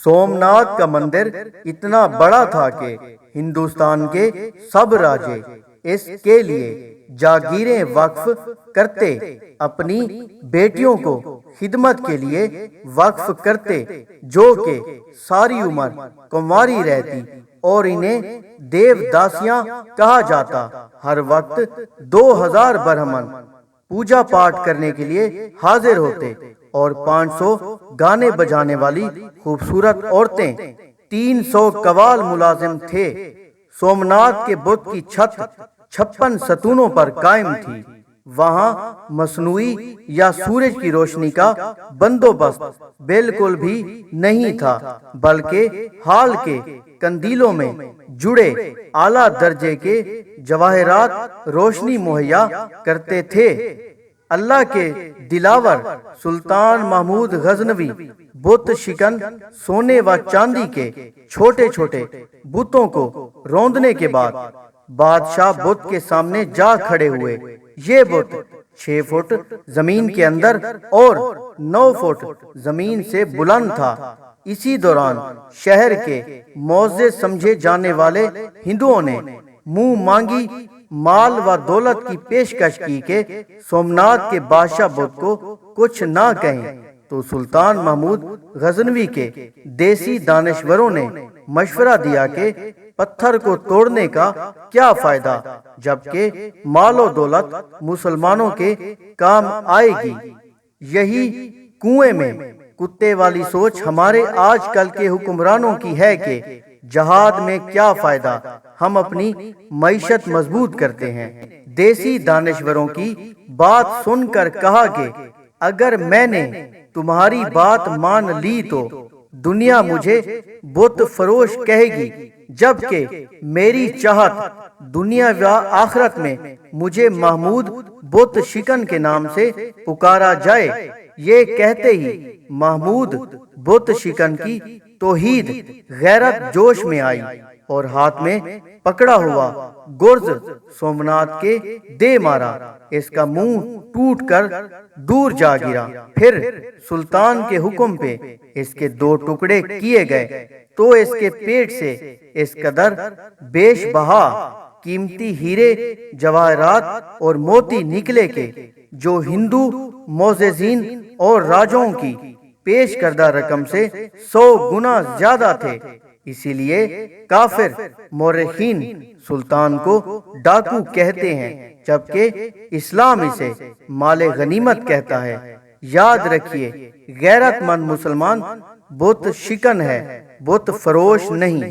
सोमनाथ का मंदिर इतना बड़ा था कि हिंदुस्तान के सब राजे इसके लिए जागीरें वक्फ करते, अपनी बेटियों को खिदमत के लिए वक्फ करते, जो कि सारी उम्र कुंवारी रहती और इन्हें देवदासियां कहा जाता। हर वक्त 2000 ब्राह्मण पूजा पाठ करने के लिए हाजिर होते और 500 गाने बजाने वाली खूबसूरत औरतें, 300 कवाल मुलाजिम थे। सोमनाथ के बुत की छत 56 सतूनों पर कायम थी। वहां मसनूई या सूरज की रोशनी का बंदोबस्त बिल्कुल भी नहीं था, बल्कि हाल के कंदीलों में जुड़े आला दर्जे के जवाहरात रोशनी मुहैया करते थे। अल्लाह के दिलावर सुल्तान महमूद गजनवी बुत शिकन सोने व चांदी के छोटे छोटे बुतों को रौंदने के बाद बादशाह बुत के सामने जा खड़े हुए। ये बुत 6 फुट जमीन के अंदर और 9 फुट जमीन से बुलंद था। इसी दौरान शहर के मौजे समझे जाने वाले हिंदुओं ने मुंह मांगी माल व दौलत की पेशकश की कि सोमनाथ के बादशाह बुत को कुछ ना कहें, तो सुल्तान महमूद गजनवी के देसी दानिशवरों ने मशवरा दिया कि पत्थर को तोड़ने का क्या फायदा, जबकि मालो दौलत मुसलमानों के काम आएगी। यही कुएं में कुत्ते वाली सोच हमारे आजकल के हुक्मरानों की है कि जहाद में क्या फायदा, हम अपनी मईशत मजबूत करते हैं। देसी दानिशवरों की बात सुनकर कहा कि अगर मैंने तुम्हारी बात मान ली तो दुनिया मुझे बुत फरोश कहेगी, जबकि मेरी चाहत दुनिया व आखिरत में मुझे महमूद बुत शिकन के नाम से पुकारा जाए। ये कहते ही महमूद बुत शिकन की तौहीद गैरत जोश में आई और हाथ में पकड़ा हुआ गुर्ज सोमनाथ के दे मारा। इसका मुंह टूटकर दूर जा गिरा। फिर सुल्तान के हुक्म पे इसके 2 टुकड़े किए गए तो इसके पेट से इस कदर बेशबहा कीमती हीरे जवाहरात और मोती निकले के जो हिंदू मोजेजीन और राजाओं की पेश करदा रकम से 100 गुना ज्यादा थे। इसीलिए काफिर मोरखीन सुल्तान को डाकू कहते हैं, जबकि इस्लाम इसे माले गनीमत कहता है। याद रखिए, गैरतमंद मुसलमान बुत शिकन है, बुत फरोश नहीं।